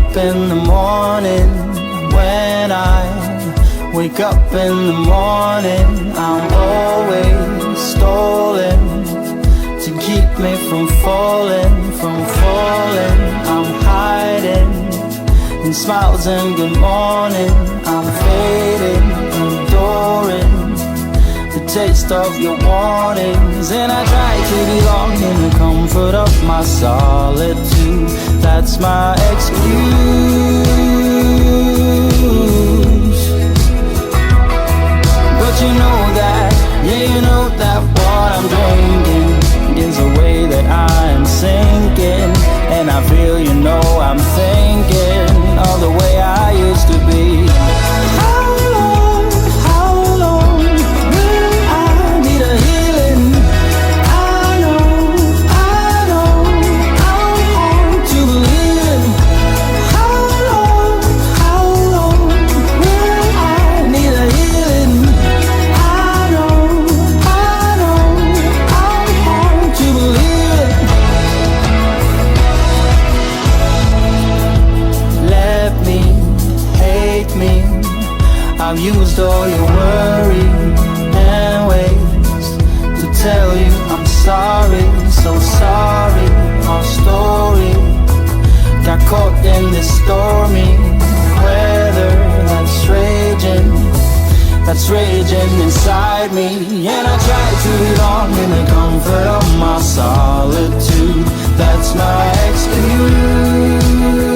up in the morning, when I wake up in the morning, I'm always stolen to keep me from falling, I'm hiding in smiles and good morning. I'm fading, adoring the taste of your warnings, and I try to belong in the comfort of my solitude. That's my excuse. But you know that, yeah, you know that what I'm drinking is the way that I'm sinking, and I feel, you know, I'm thinking of the way I used to be. How long will I need a healing? I know I'm hard to believe in. How long will I need a healing? I know I'm hard to believe in. Let me hate me. I've used all your worry and ways to tell you I'm sorry, so sorry. Our story got caught in this stormy weather that's raging inside me, and I try to belong in the comfort of my solitude. That's my excuse.